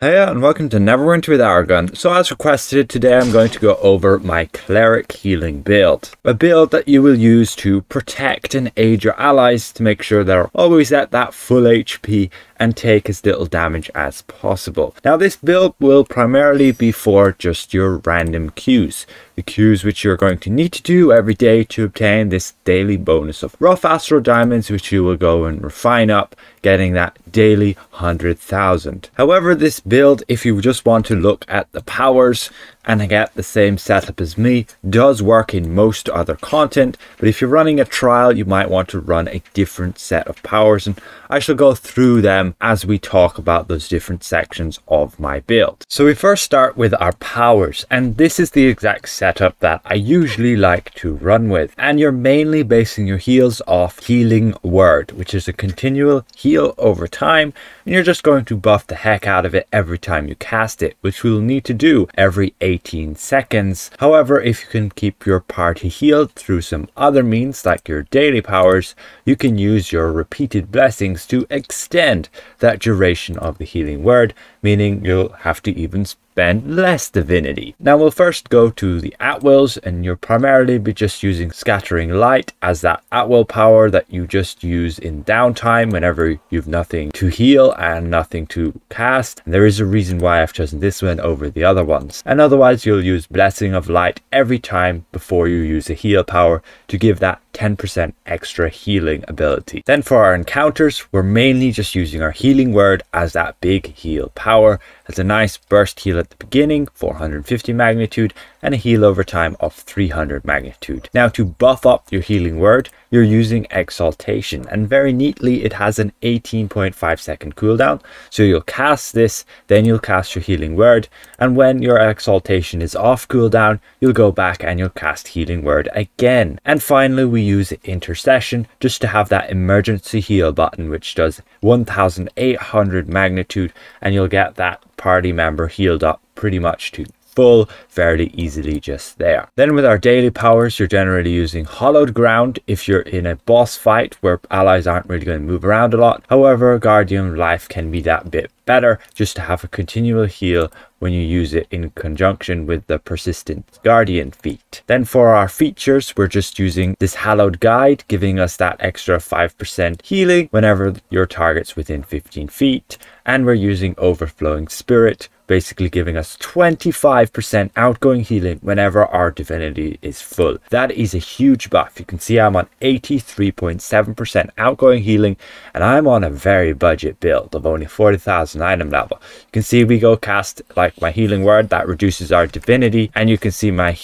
Hey and welcome to Neverwinter with Aragon. So as requested, today I'm going to go over my Cleric healing build. A build that you will use to protect and aid your allies to make sure they're always at that full HP and take as little damage as possible. Now this build will primarily be for just your random queues. The queues which you're going to need to do every day to obtain this daily bonus of rough astral diamonds, which you will go and refine up, getting that daily 100,000. However, this build, if you just want to look at the powers and get the same setup as me, does work in most other content, but if you're running a trial you might want to run a different set of powers, and I shall go through them as we talk about those different sections of my build. So we first start with our powers, and this is the exact setup that I usually like to run with, and you're mainly basing your heals off Healing Word, which is a continual heal over time, and you're just going to buff the heck out of it every time you cast it, which we'll need to do every 18 seconds. However, if you can keep your party healed through some other means like your daily powers, you can use your repeated blessings to extend that duration of the Healing Word, meaning you'll have to even spend less divinity. Now we'll first go to the at-wills, and you'll primarily be just using Scattering Light as that at-will power that you just use in downtime whenever you've nothing to heal and nothing to cast. And there is a reason why I've chosen this one over the other ones. And otherwise you'll use Blessing of Light every time before you use a heal power to give that 10% extra healing ability. Then for our encounters, we're mainly just using our Healing Word as that big heal power. It's a nice burst heal at the beginning, 450 magnitude, and a heal over time of 300 magnitude. Now to buff up your Healing Word, you're using Exaltation, and very neatly it has an 18.5 second cooldown. So you'll cast this, then you'll cast your Healing Word, and when your Exaltation is off cooldown, you'll go back and you'll cast Healing Word again. And finally we use Intercession just to have that emergency heal button, which does 1800 magnitude, and you'll get that party member healed up pretty much to full fairly easily just there. Then with our daily powers, you're generally using Hollowed Ground if you're in a boss fight where allies aren't really going to move around a lot. However, Guardian Life can be that bit better just to have a continual heal when you use it in conjunction with the Persistent Guardian feat. Then for our features, we're just using this Hallowed Guide, giving us that extra 5% healing whenever your target's within 15 feet. And we're using Overflowing Spirit, basically giving us 25% outgoing healing whenever our divinity is full. That is a huge buff. You can see I'm on 83.7% outgoing healing, and I'm on a very budget build of only 40,000 item level. You can see we go cast like my Healing Word, that reduces our divinity, and you can see my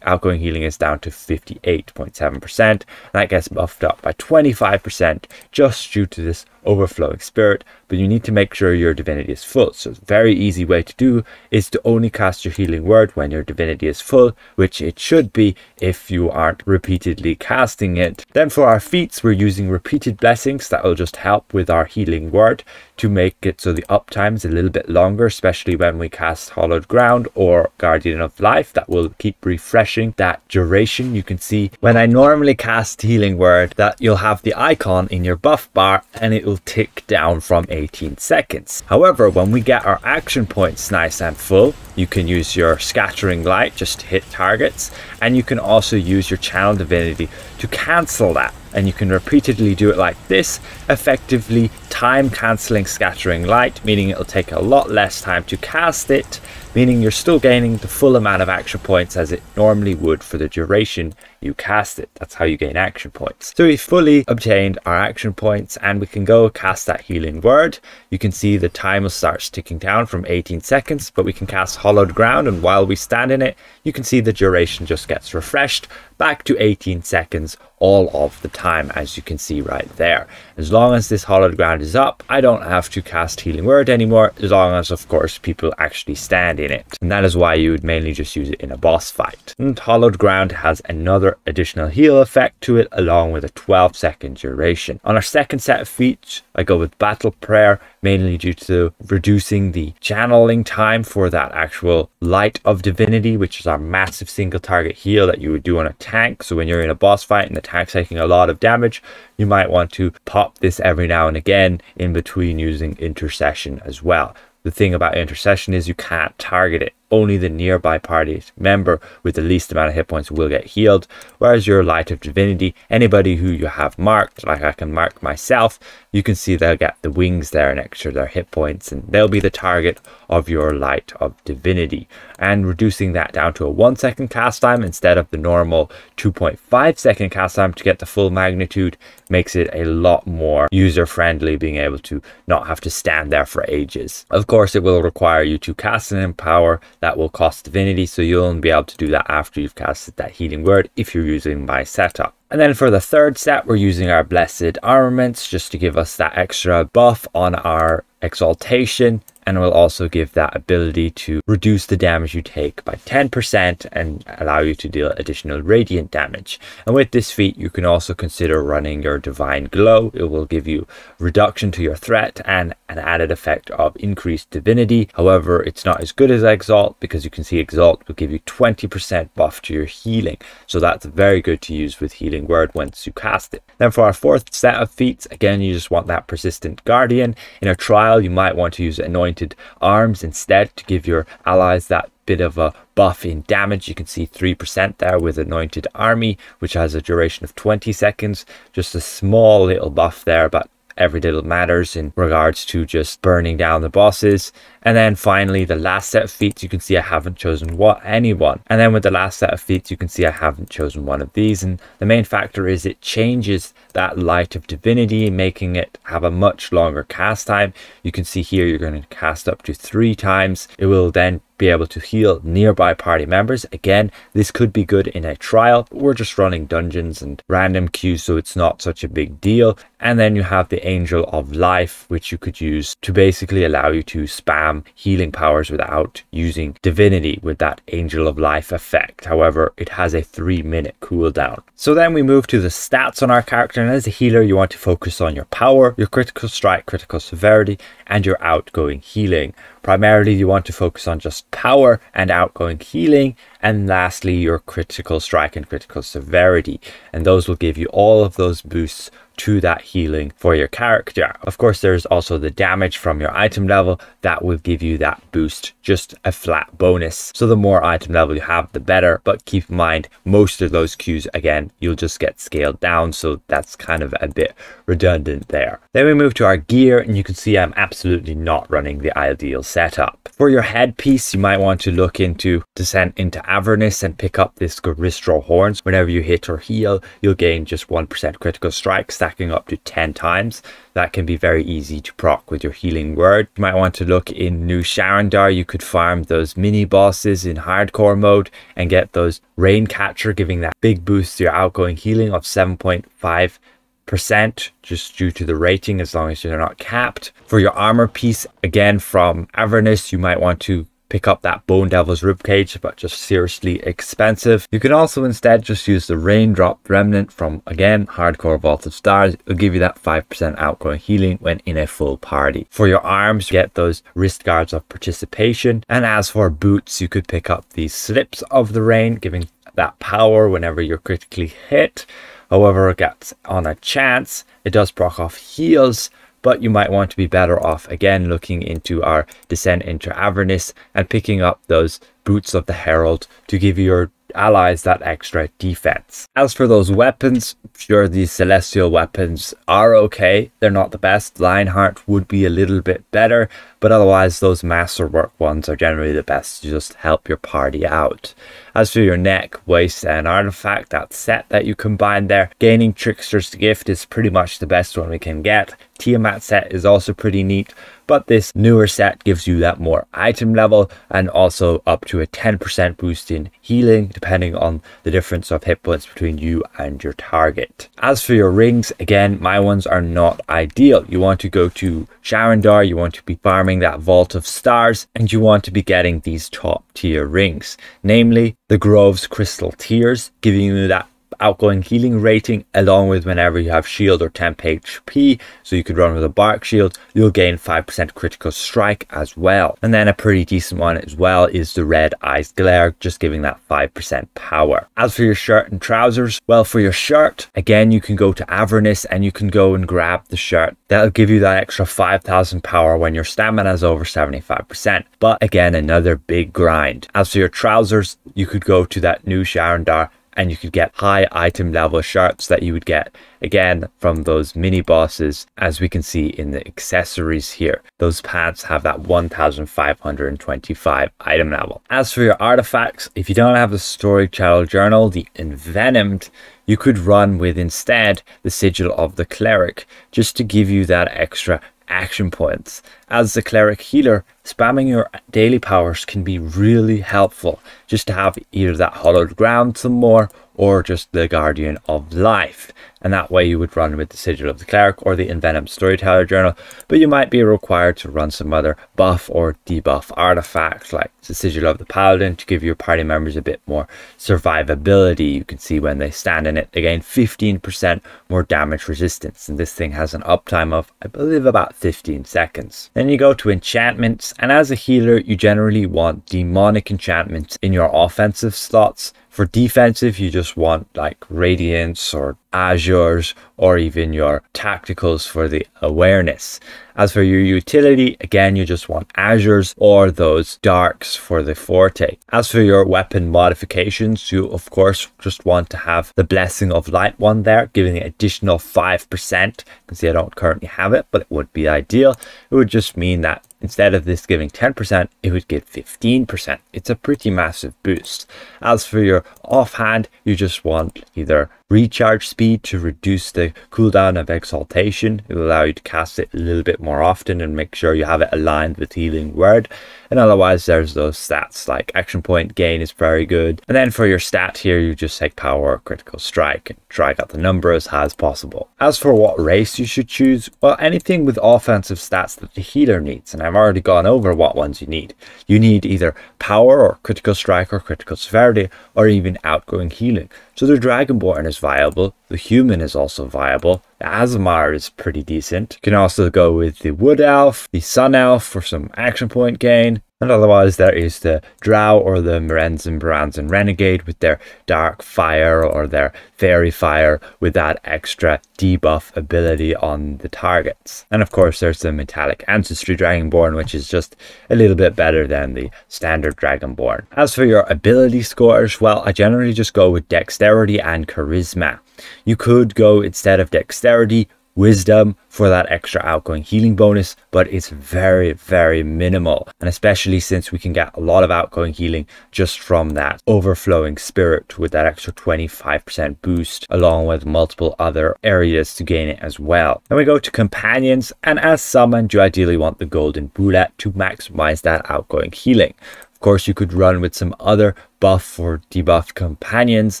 outgoing healing is down to 58.7%, and that gets buffed up by 25% just due to this Overflowing Spirit. But you need to make sure your divinity is full. So a very easy way to do is to only cast your Healing Word when your divinity is full, which it should be if you aren't repeatedly casting it. Then for our feats, we're using repeated blessings that will just help with our Healing Word to make it so the uptime is a little bit longer, especially when we cast Hollowed Ground or Guardian of Life. That will keep refreshing that duration. You can see when I normally cast Healing Word that you'll have the icon in your buff bar and it will tick down from 18 seconds. However, when we get our action points nice and full, you can use your Scattering Light just to hit targets, and you can also use your Channel Divinity to cancel that. And you can repeatedly do it like this, effectively time cancelling Scattering Light, meaning it'll take a lot less time to cast it, meaning you're still gaining the full amount of action points as it normally would for the duration you cast it. That's how you gain action points. So we fully obtained our action points, and we can go cast that Healing Word. You can see the time will start ticking down from 18 seconds, but we can cast Hollowed Ground, and while we stand in it, you can see the duration just gets refreshed back to 18 seconds all of the time, as you can see right there. As long as this Hollowed Ground is up, I don't have to cast Healing Word anymore, as long as of course people actually stand in it, and that is why you would mainly just use it in a boss fight. And Hollowed Ground has another additional heal effect to it, along with a 12-second duration. On our second set of feats, I go with Battle Prayer, mainly due to reducing the channeling time for that actual Light of Divinity, which is our massive single target heal that you would do on a tank. So when you're in a boss fight and the tank's taking a lot of damage, you might want to pop this every now and again in between using Intercession as well. The thing about intercession is you can't target it. Only the nearby party member with the least amount of hit points will get healed, whereas your Light of Divinity, anybody who you have marked, like I can mark myself, you can see they'll get the wings there next to their hit points, and they'll be the target of your Light of Divinity. And reducing that down to a 1 second cast time instead of the normal 2.5 second cast time to get the full magnitude makes it a lot more user friendly, being able to not have to stand there for ages. Of course, it will require you to cast an empower that will cost divinity, so you'll only be able to do that after you've casted that healing word if you're using my setup. And then for the third set, we're using our blessed armaments just to give us that extra buff on our exaltation, and will also give that ability to reduce the damage you take by 10% and allow you to deal additional radiant damage. And with this feat, you can also consider running your divine glow. It will give you reduction to your threat and an added effect of increased divinity. However, it's not as good as exalt, because you can see exalt will give you 20% buff to your healing, so that's very good to use with healing word once you cast it. Then for our fourth set of feats, again, you just want that persistent guardian. In a trial, you might want to use anointed arms instead to give your allies that bit of a buff in damage. You can see 3% there with anointed army, which has a duration of 20 seconds. Just a small little buff there, but every little matters in regards to just burning down the bosses. And then finally, the last set of feats, you can see I haven't chosen anyone. And then with the last set of feats, you can see I haven't chosen one of these. And the main factor is it changes that Light of Divinity, making it have a much longer cast time. You can see here you're going to cast up to 3 times. It will then be able to heal nearby party members. Again, this could be good in a trial, but we're just running dungeons and random queues, so it's not such a big deal. And then you have the Angel of Life, which you could use to basically allow you to spam healing powers without using divinity with that Angel of Life effect. However, it has a 3-minute cooldown. So then we move to the stats on our character, and as a healer you want to focus on your power, your critical strike, critical severity, and your outgoing healing. Primarily you want to focus on just power and outgoing healing, and lastly your critical strike and critical severity, and those will give you all of those boosts to that healing for your character. Of course, there's also the damage from your item level that will give you that boost, just a flat bonus. So the more item level you have, the better, but keep in mind most of those queues, again, you'll just get scaled down, so that's kind of a bit redundant there. Then we move to our gear, and you can see I'm absolutely not running the ideal setup. For your headpiece, you might want to look into Descent into Avernus and pick up this Garistral Horns. Whenever you hit or heal, you'll gain just 1% critical strike, stacking up to 10 times. That can be very easy to proc with your healing word. You might want to look in New Sharandar. You could farm those mini bosses in hardcore mode and get those Rain Catcher, giving that big boost to your outgoing healing of 7.5%, just due to the rating, as long as you're not capped. For your armor piece, again from Avernus, you might want to pick up that Bone Devil's Ribcage, but just seriously expensive. You can also instead just use the Raindrop Remnant from, again, Hardcore Vault of Stars. It'll give you that 5% outgoing healing when in a full party. For your arms, you get those Wrist Guards of Participation. And as for boots, you could pick up these Slips of the Rain, giving that power whenever you're critically hit. However, it gets on a chance. It does proc off heals, but you might want to be better off, again, looking into our Descent into Avernus and picking up those Boots of the Herald to give your allies that extra defense. As for those weapons, sure, these celestial weapons are okay. They're not the best. Lionheart would be a little bit better, but otherwise those masterwork ones are generally the best to just help your party out. As for your neck, waist, and artifact, that set that you combine there, gaining Trickster's Gift is pretty much the best one we can get. Tiamat set is also pretty neat, but this newer set gives you that more item level and also up to a 10% boost in healing, depending on the difference of hit points between you and your target. As for your rings, again, my ones are not ideal. You want to go to Sharandar, you want to be farming that Vault of Stars, and you want to be getting these top tier rings, namely the Grove's Crystal Tears, giving you that outgoing healing rating, along with whenever you have shield or temp HP, so you could run with a bark shield, you'll gain 5% critical strike as well. And then a pretty decent one as well is the red eyes glare, just giving that 5% power. As for your shirt and trousers, well, for your shirt, again, you can go to Avernus and you can go and grab the shirt. That'll give you that extra 5,000 power when your stamina is over 75%. But again, another big grind. As for your trousers, you could go to that new Sharandar and you could get high item level shirts that you would get again from those mini bosses, as we can see in the accessories here. Those pants have that 1525 item level. As for your artifacts, if you don't have the story channel journal, the envenomed, you could run with instead the sigil of the cleric, just to give you that extra action points. As the cleric healer, spamming your daily powers can be really helpful, just to have either that hollowed ground some more or just the guardian of life, and that way you would run with the sigil of the cleric or the envenomed storyteller journal. But you might be required to run some other buff or debuff artifacts like the sigil of the paladin to give your party members a bit more survivability. You can see when they stand in it, they gain 15% more damage resistance, and this thing has an uptime of, I believe, about 15 seconds. Then you go to enchantments, and as a healer you generally want demonic enchantments in your offensive slots. For defensive, you just want like Radiance or Azures, or even your tacticals for the awareness. As for your utility, again, you just want Azures or those darks for the forte. As for your weapon modifications, you of course just want to have the Blessing of Light one there, giving it additional 5%. You can see I don't currently have it, but it would be ideal. It would just mean that instead of this giving 10%, it would give 15%. It's a pretty massive boost. As for your offhand, you just want either recharge speed to reduce the cooldown of exaltation. It will allow you to cast it a little bit more often and make sure you have it aligned with healing word. And otherwise there's those stats like action point gain is very good. And then for your stat here, you just take power or critical strike and try out the number as high as possible. As for what race you should choose, well, anything with offensive stats that the healer needs, and I've already gone over what ones you need. You need either power or critical strike or critical severity, or even outgoing healing. So the Dragonborn is viable, the human is also viable, the Aasimar is pretty decent. You can also go with the Wood Elf, the Sun Elf for some action point gain, and otherwise there is the Drow or the Merenzen, Baranzen Renegade with their Dark Fire or their Fairy Fire with that extra debuff ability on the targets. And of course there's the Metallic Ancestry Dragonborn, which is just a little bit better than the standard Dragonborn. As for your ability scores, well, I generally just go with Dexterity and Charisma. You could go, instead of Dexterity, Wisdom for that extra outgoing healing bonus, but it's very, very minimal. And especially since we can get a lot of outgoing healing just from that overflowing spirit with that extra 25% boost, along with multiple other areas to gain it as well. Then we go to companions, and as summoned, you ideally want the golden bullet to maximize that outgoing healing. Of course, you could run with some other buff or debuff companions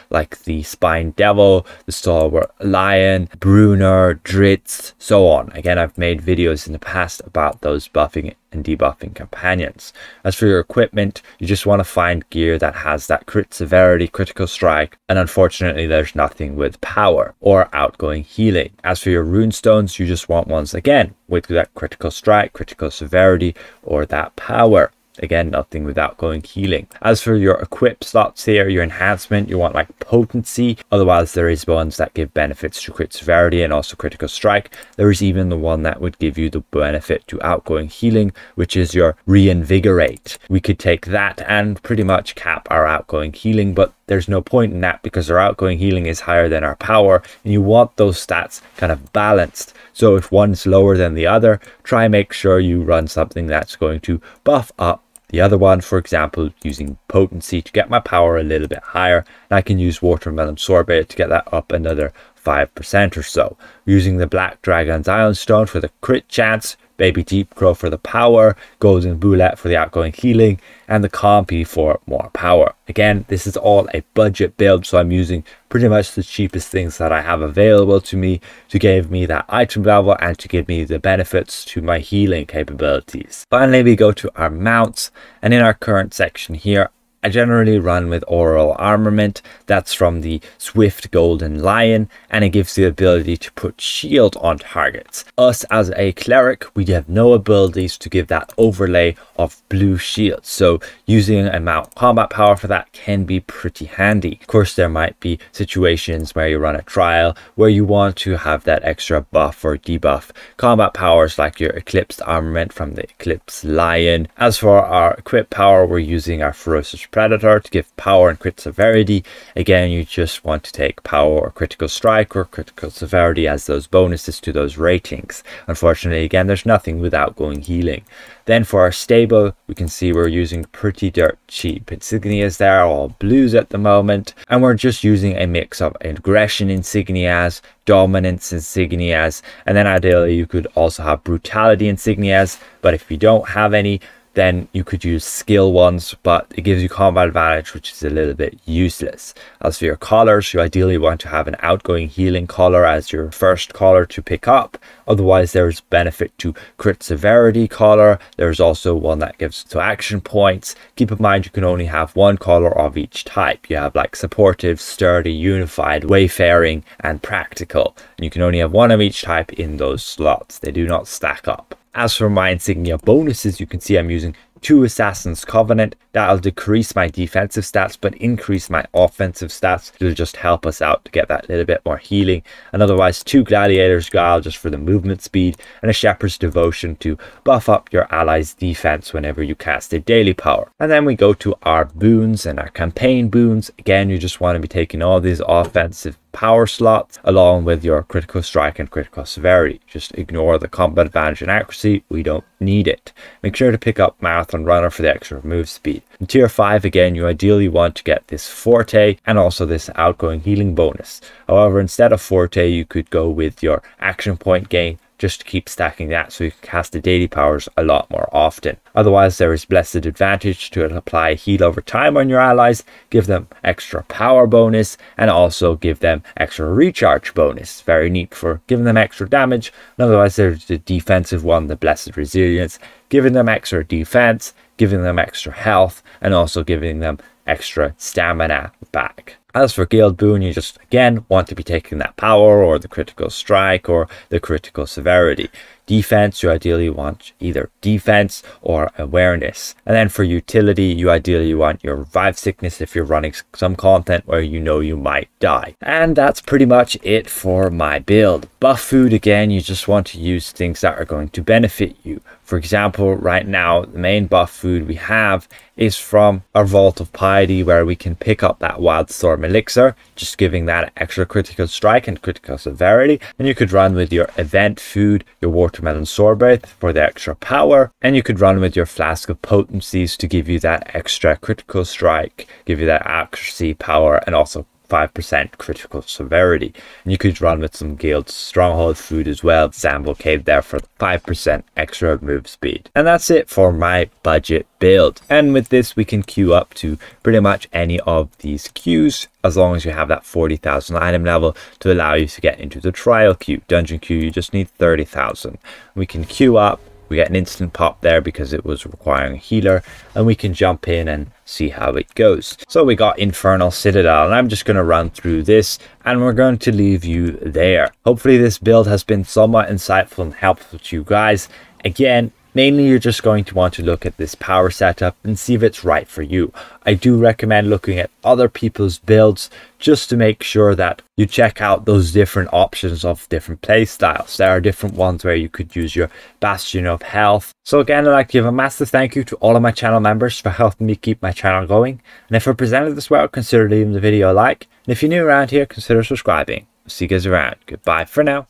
like the Spine Devil, the Stalwart Lion, Bruner, Dritz, so on. Again, I've made videos in the past about those buffing and debuffing companions. As for your equipment, you just want to find gear that has that crit severity, critical strike, and unfortunately there's nothing with power or outgoing healing. As for your runestones, you just want ones again with that critical strike, critical severity, or that power. Again, nothing with outgoing healing. As for your equip slots here, your enhancement, you want like potency. Otherwise, there is ones that give benefits to crit severity and also critical strike. There is even the one that would give you the benefit to outgoing healing, which is your reinvigorate. We could take that and pretty much cap our outgoing healing, but there's no point in that because our outgoing healing is higher than our power, and you want those stats kind of balanced. So if one's lower than the other, try and make sure you run something that's going to buff up the other one. For example, using potency to get my power a little bit higher, and I can use watermelon sorbet to get that up another 5% or so. Using the Black Dragon's Ion Stone for the crit chance, Baby Deep Crow for the power, Golden Bullet for the outgoing healing, and the Compi for more power. Again, this is all a budget build, so I'm using pretty much the cheapest things that I have available to me to give me that item level and to give me the benefits to my healing capabilities. Finally, we go to our mounts, and in our current section here, I generally run with Oral Armament. That's from the Swift Golden Lion, and it gives the ability to put shield on targets. Us as a cleric, we have no abilities to give that overlay of blue shield, so using a mount combat power for that can be pretty handy. Of course, there might be situations where you run a trial where you want to have that extra buff or debuff combat powers like your Eclipsed Armament from the Eclipsed Lion. As for our equip power, we're using our Ferocious Predator to give power and crit severity. Again, you just want to take power or critical strike or critical severity as those bonuses to those ratings. Unfortunately, again, there's nothing with outgoing healing. Then for our stable, we can see we're using pretty dirt cheap insignias there, all blues at the moment, and we're just using a mix of aggression insignias, dominance insignias, and then ideally you could also have brutality insignias, but if you don't have any, then you could use skill ones, but it gives you combat advantage, which is a little bit useless. As for your collars, you ideally want to have an outgoing healing collar as your first collar to pick up. Otherwise, there's benefit to crit severity collar. There's also one that gives to action points. Keep in mind you can only have one collar of each type. You have like supportive, sturdy, unified, wayfaring, and practical. And you can only have one of each type in those slots. They do not stack up. As for my insignia bonuses, you can see I'm using 2 Assassin's Covenant. That'll decrease my defensive stats but increase my offensive stats. It'll just help us out to get that little bit more healing. And otherwise 2 Gladiator's Guile just for the movement speed, and a Shepherd's Devotion to buff up your allies' defense whenever you cast a daily power. And then we go to our boons and our campaign boons. Again, you just want to be taking all these offensive power slots along with your critical strike and critical severity. Just ignore the combat advantage and accuracy. We don't need it. Make sure to pick up Marathon Runner for the extra move speed. In tier 5, again, you ideally want to get this Forte and also this outgoing healing bonus. However, instead of Forte, you could go with your action point gain just to keep stacking that so you can cast the daily powers a lot more often. Otherwise, there is Blessed Advantage to apply heal over time on your allies, give them extra power bonus, and also give them extra recharge bonus. Very neat for giving them extra damage. And otherwise, there's the defensive one, the Blessed Resilience, giving them extra defense, giving them extra health, and also giving them extra stamina back. As for Guild Boon, you just again want to be taking that power or the critical strike or the critical severity. Defense, you ideally want either defense or awareness. And then for utility, you ideally want your revive sickness if you're running some content where you know you might die. And that's pretty much it for my build. Buff food, again, you just want to use things that are going to benefit you. For example, right now, the main buff food we have is from our Vault of Piety, where we can pick up that Wildstorm Elixir, just giving that extra critical strike and critical severity. And you could run with your event food, your Watermelon Sorbet for the extra power. And you could run with your Flask of Potencies to give you that extra critical strike, give you that accuracy, power, and also 5% critical severity. And you could run with some Guild Stronghold food as well, Zamble Cave there for 5% extra move speed. And that's it for my budget build. And with this, we can queue up to pretty much any of these queues, as long as you have that 40,000 item level to allow you to get into the trial queue. Dungeon queue, you just need 30,000. We can queue up. We get an instant pop there because it was requiring a healer, and we can jump in and see how it goes. So we got Infernal Citadel, and I'm just going to run through this and we're going to leave you there. Hopefully this build has been somewhat insightful and helpful to you guys. Again, mainly you're just going to want to look at this power setup and see if it's right for you. I do recommend looking at other people's builds just to make sure that you check out those different options of different play styles. There are different ones where you could use your Bastion of Health. So again, I'd like to give a massive thank you to all of my channel members for helping me keep my channel going. And if I presented this well, consider leaving the video a like. And if you're new around here, consider subscribing. See you guys around. Goodbye for now.